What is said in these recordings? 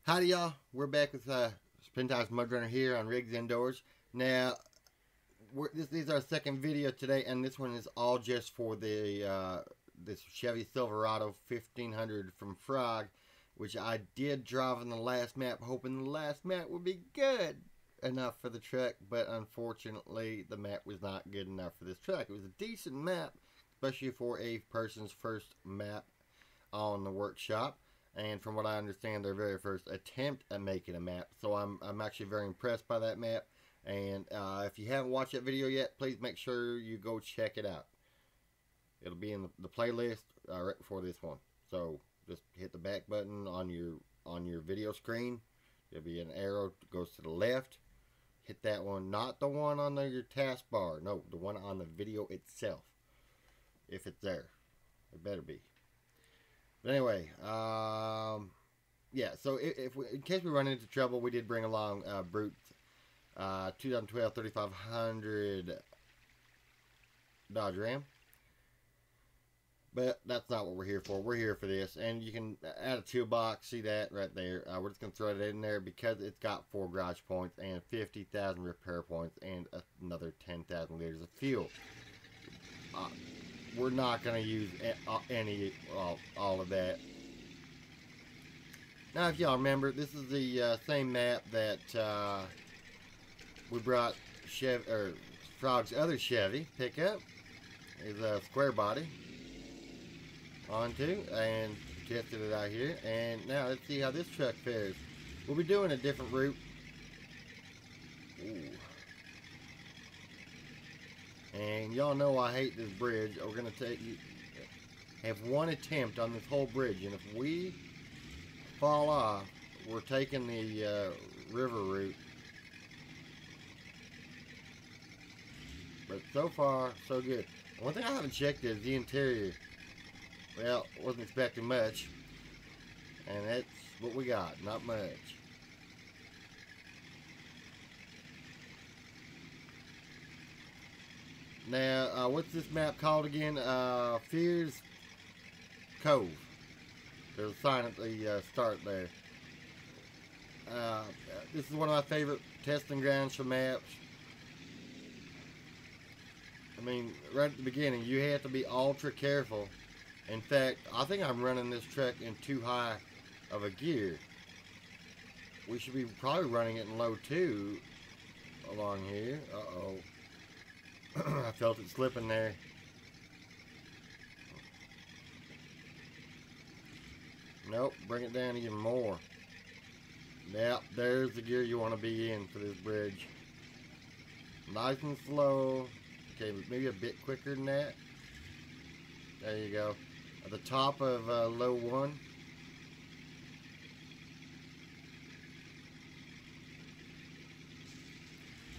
Howdy y'all, we're back with Spintires Mudrunner here on Riggs Indoors. Now, this is our second video today, and this one is all just for the this Chevy Silverado 1500 from Frog, which I did drive in the last map, hoping the last map would be good enough for the truck, but unfortunately the map was not good enough for this truck. It was a decent map, especially for a person's first map on the workshop. And from what I understand, their very first attempt at making a map. So I'm actually very impressed by that map. And if you haven't watched that video yet, please make sure you go check it out. It'll be in the playlist right before this one. So just hit the back button on your video screen. There'll be an arrow that goes to the left. Hit that one, not the one on your taskbar. No, the one on the video itself. If it's there, it better be. But anyway, yeah, so in case we run into trouble, we did bring along Brute 2012 3500 Dodge Ram. But that's not what we're here for. We're here for this. And you can add a toolbox, see that right there. We're just going to throw it in there because it's got 4 garage points and 50,000 repair points and another 10,000 liters of fuel. We're not going to use all of that. Now, if y'all remember, this is the same map that we brought Frog's other Chevy pickup. Is a square body onto and tested it out here. And now let's see how this truck fares. We'll be doing a different route. Ooh. And y'all know I hate this bridge. We're going to have one attempt on this whole bridge. And if we fall off, we're taking the river route. But so far, so good. One thing I haven't checked is the interior. Well, wasn't expecting much. And that's what we got. Not much. Now, what's this map called again? Fears Cove. There's a sign at the start there. This is one of my favorite testing grounds for maps. I mean, right at the beginning, you have to be ultra careful. In fact, I think I'm running this truck in too high of a gear. We should be probably running it in low 2 along here. Uh-oh. I felt it slipping there. Nope, bring it down even more. Yep, there's the gear you want to be in for this bridge. Nice and slow. Okay, maybe a bit quicker than that. There you go. At the top of low 1.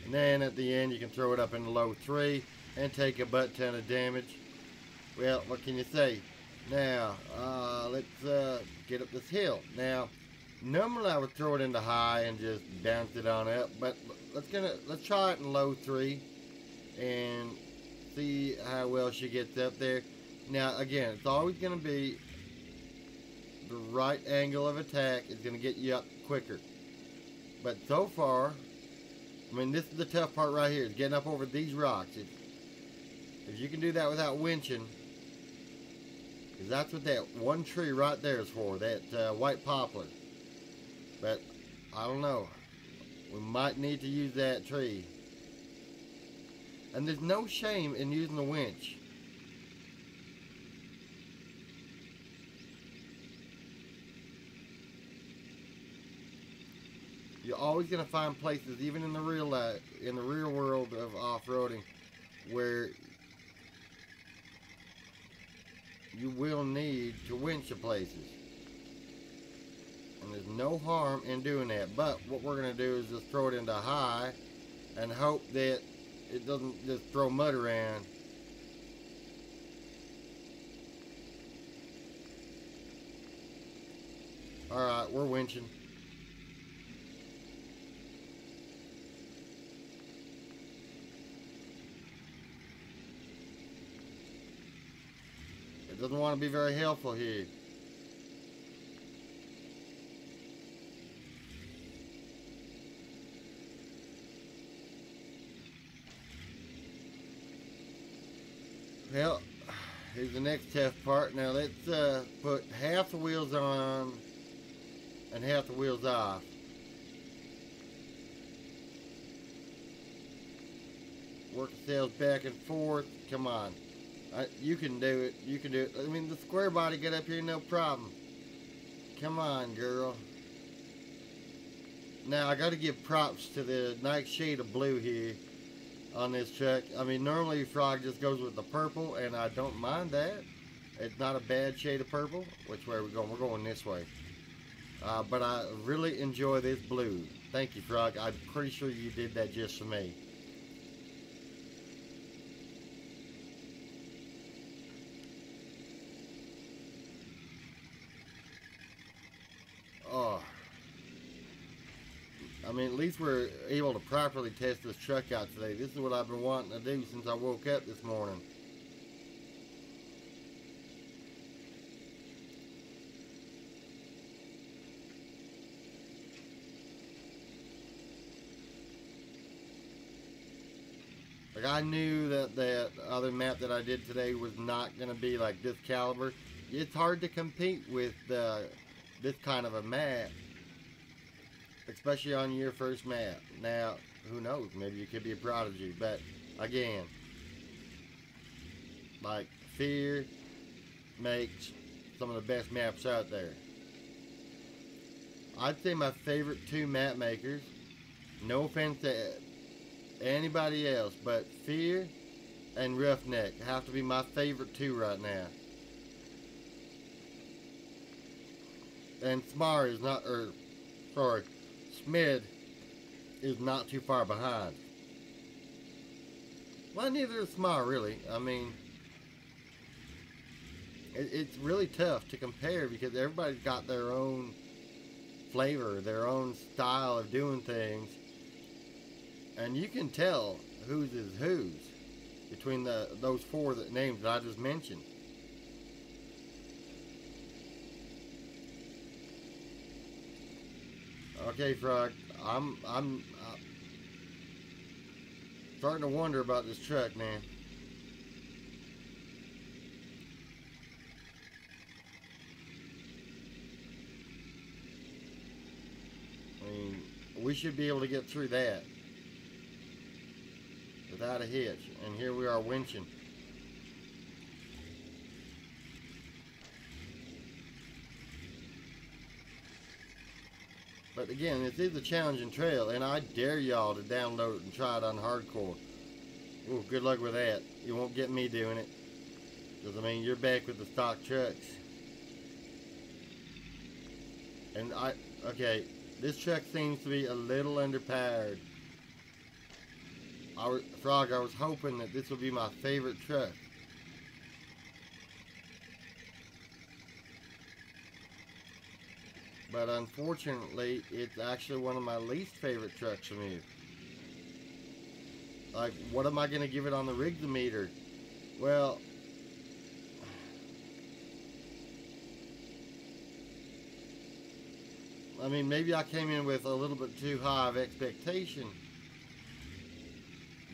And then at the end you can throw it up in low 3 and take a butt ton of damage. Well, what can you say? Now, let's get up this hill. Now, normally I would throw it into high and just bounce it on up, but let's try it in low 3 and see how well she gets up there. Now, again, it's always going to be the right angle of attack is going to get you up quicker. But so far, I mean, this is the tough part right here, is getting up over these rocks. If you can do that without winching, because that's what that one tree right there is for, that white poplar. But, I don't know. We might need to use that tree. And there's no shame in using the winch. You're always going to find places, even in the real world of off-roading, where you will need to winch to places. And there's no harm in doing that. But what we're going to do is just throw it into high and hope that it doesn't just throw mud around. Alright, we're winching. It doesn't want to be very helpful here. Well, here's the next tough part. Now let's put half the wheels on and half the wheels off. Work the sails back and forth. Come on. You can do it. You can do it. I mean, the square body get up here, no problem. Come on, girl. Now, I got to give props to the nice shade of blue here on this truck. I mean, normally Frog just goes with the purple, and I don't mind that. It's not a bad shade of purple. Which way are we going? We're going this way. But I really enjoy this blue. Thank you, Frog. I'm pretty sure you did that just for me. Oh, I mean, at least we're able to properly test this truck out today. This is what I've been wanting to do since I woke up this morning. Like, I knew that that other map that I did today was not going to be like this caliber. It's hard to compete with this kind of a map, especially on your first map. Now, who knows? Maybe you could be a prodigy, but again, like, Fear makes some of the best maps out there. I'd say my favorite two map makers, no offense to anybody else, but Fear and Roughneck have to be my favorite two right now. And Smar is not, or sorry, Smid is not too far behind. Well, neither is Smar, really. I mean, it's really tough to compare because everybody's got their own flavor, their own style of doing things. And you can tell whose is whose between those four names that I just mentioned. Okay, Frog, I'm starting to wonder about this truck, man. I mean, we should be able to get through that without a hitch. And here we are winching. But again, this is a challenging trail, and I dare y'all to download it and try it on hardcore. Ooh, good luck with that. You won't get me doing it. Because, I mean, you're back with the stock trucks. And okay, this truck seems to be a little underpowered. Frog, I was hoping that this would be my favorite truck. But unfortunately, it's actually one of my least favorite trucks from you. Like, what am I going to give it on the RIGGSimeter? Well, I mean, maybe I came in with a little bit too high of expectation.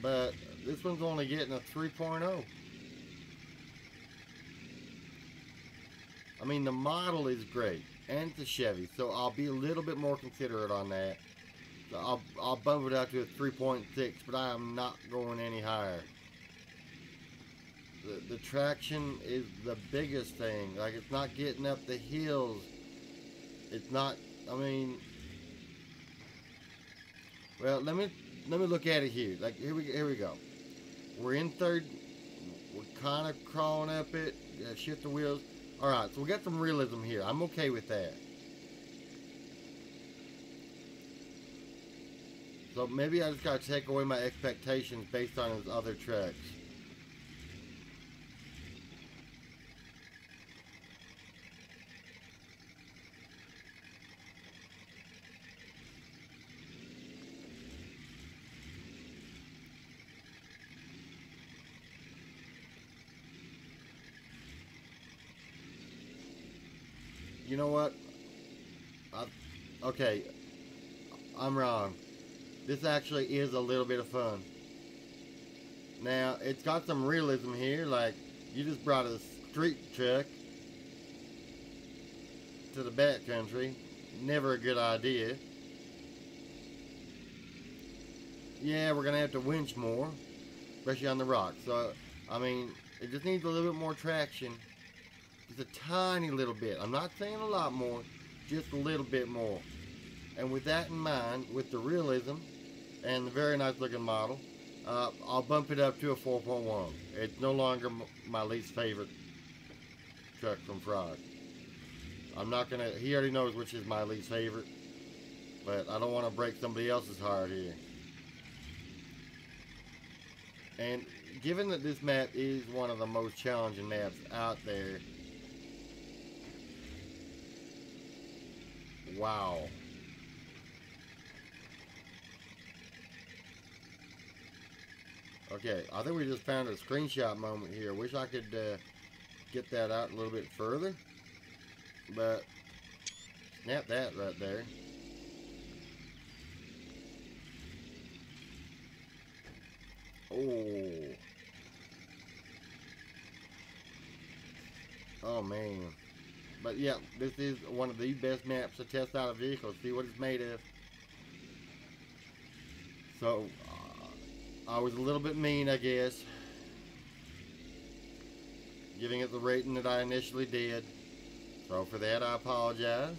But this one's only getting a 3.0. I mean, the model is great. And it's a Chevy, so I'll be a little bit more considerate on that. So I'll bump it out to a 3.6, but I am not going any higher. The traction is the biggest thing. Like, it's not getting up the hills. It's not, I mean, well, let me look at it here. Like, here we go. We're in third. We're kind of crawling up it. Shift the wheels. Alright, so we got some realism here. I'm okay with that. So maybe I just gotta take away my expectations based on his other trucks. You know what? Okay, I'm wrong. This actually is a little bit of fun. Now, it's got some realism here, like You just brought a street truck to the back country. Never a good idea. Yeah, we're gonna have to winch more, especially on the rocks. So, I mean, it just needs a little bit more traction. Just a tiny little bit. I'm not saying a lot more, just a little bit more. And with that in mind, with the realism and the very nice looking model, I'll bump it up to a 4.1. It's no longer my least favorite truck from Frog. I'm not gonna, he already knows which is my least favorite, but I don't want to break somebody else's heart here. And given that this map is one of the most challenging maps out there, wow. Okay, I think we just found a screenshot moment here. Wish I could get that out a little bit further, but snap that right there. Oh man. But yeah, this is one of the best maps to test out a vehicle, see what it's made of. So I was a little bit mean, I guess, giving it the rating that I initially did. So for that, I apologize.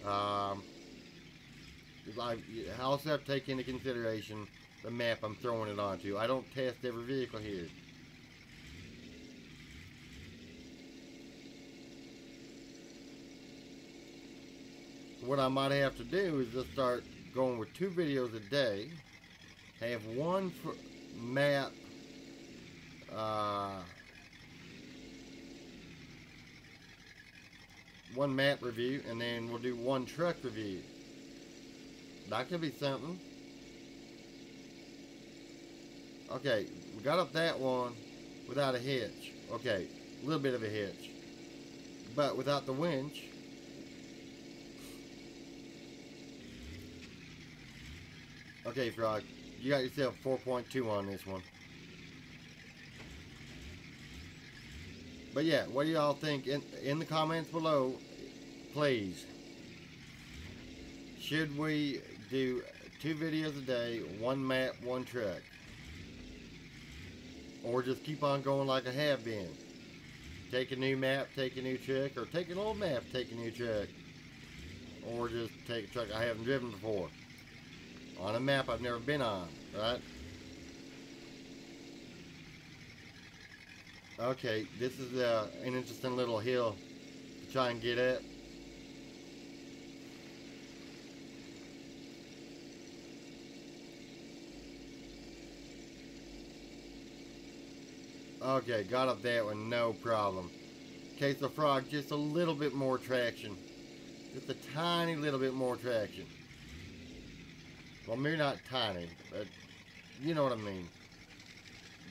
I also have to take into consideration the map I'm throwing it onto. I don't test every vehicle here. What I might have to do is just start going with 2 videos a day. Have one for map, one map review, and then we'll do one truck review. That could be something. Okay, we got up that one without a hitch. Okay, a little bit of a hitch, but without the winch. Okay, Frog, you got yourself 4.2 on this one. But yeah, what do y'all think in the comments below, please? Should we do 2 videos a day, one map, one truck? Or just keep on going like I have been? Take a new map, take a new truck, or take an old map, take a new truck. Or just take a truck I haven't driven before. On a map I've never been on, right? Okay, this is an interesting little hill to try and get at. Okay, got up that one, no problem. Okay, so Frog, just a little bit more traction. Just a tiny little bit more traction. Well, maybe not tiny, but you know what I mean.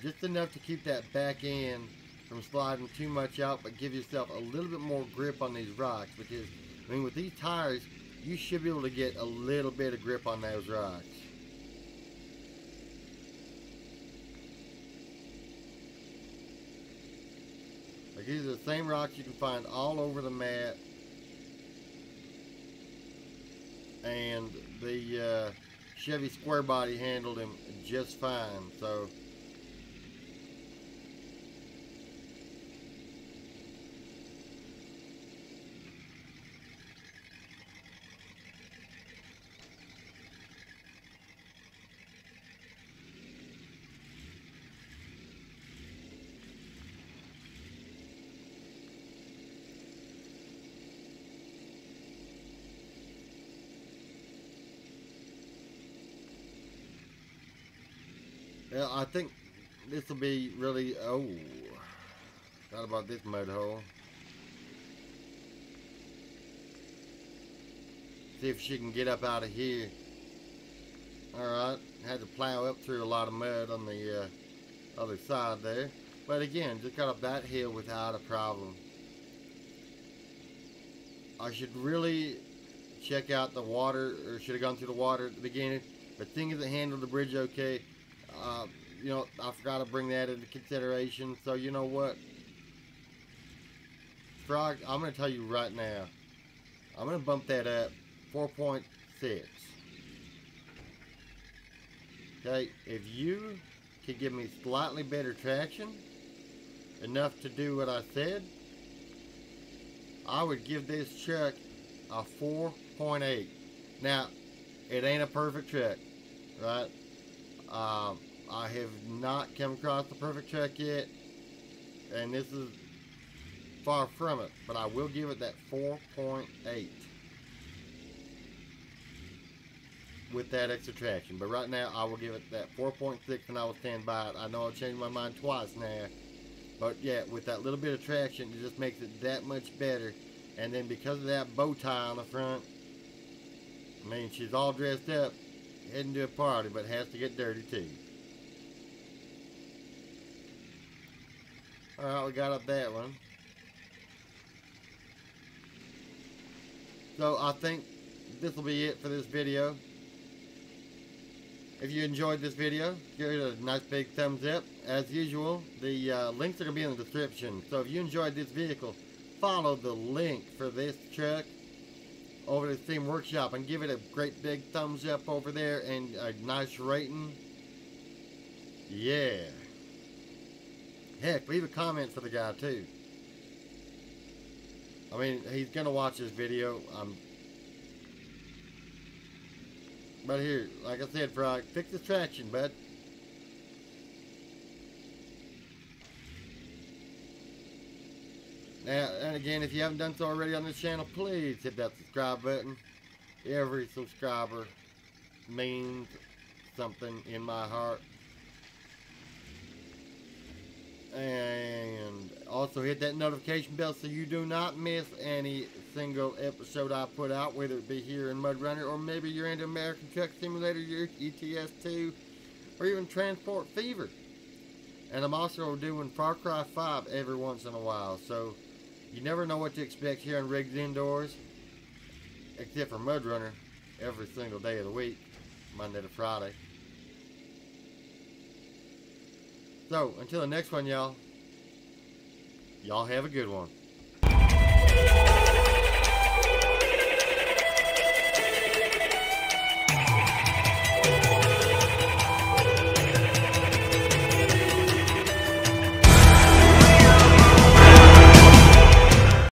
Just enough to keep that back end from sliding too much out, but give yourself a little bit more grip on these rocks, because, I mean, with these tires, you should be able to get a little bit of grip on those rocks. Like, these are the same rocks you can find all over the map, and the Chevy square body handled him just fine. So yeah, I think this will be really, oh, thought about this mud hole. See if she can get up out of here. Alright, had to plow up through a lot of mud on the other side there. But again, just got up that hill without a problem. I should really check out the water, or should have gone through the water at the beginning. But thing is, it handled the bridge okay. You know, I forgot to bring that into consideration. So you know what? Frog, I'm going to tell you right now, I'm going to bump that up 4.6. Okay, if you could give me slightly better traction, enough to do what I said, I would give this truck a 4.8. Now, it ain't a perfect truck, right? I have not come across the perfect truck yet, and this is far from it, but I will give it that 4.8 with that extra traction. But right now, I will give it that 4.6, and I will stand by it. I know I've changed my mind twice now, but yeah, with that little bit of traction, it just makes it that much better. And then because of that bow tie on the front, I mean, she's all dressed up, heading to a party, but has to get dirty too. Alright, we got up that one. So I think this will be it for this video. If you enjoyed this video, give it a nice big thumbs up. As usual, the links are going to be in the description. So if you enjoyed this vehicle, follow the link for this truck over to the Steam Workshop and give it a great big thumbs up over there and a nice rating. Yeah. Heck, leave a comment for the guy too. I mean, he's gonna watch this video. But here, like I said, Frog, fix the traction, bud. Now, and again, if you haven't done so already on this channel, please hit that subscribe button. Every subscriber means something in my heart. And also hit that notification bell so you do not miss any single episode I put out, whether it be here in Mudrunner, or maybe you're into American Truck Simulator, your ETS2, or even Transport Fever. And I'm also doing Far Cry 5 every once in a while, so you never know what to expect here on Rigs Indoors, except for Mudrunner, every single day of the week, Monday to Friday. So, until the next one, y'all have a good one.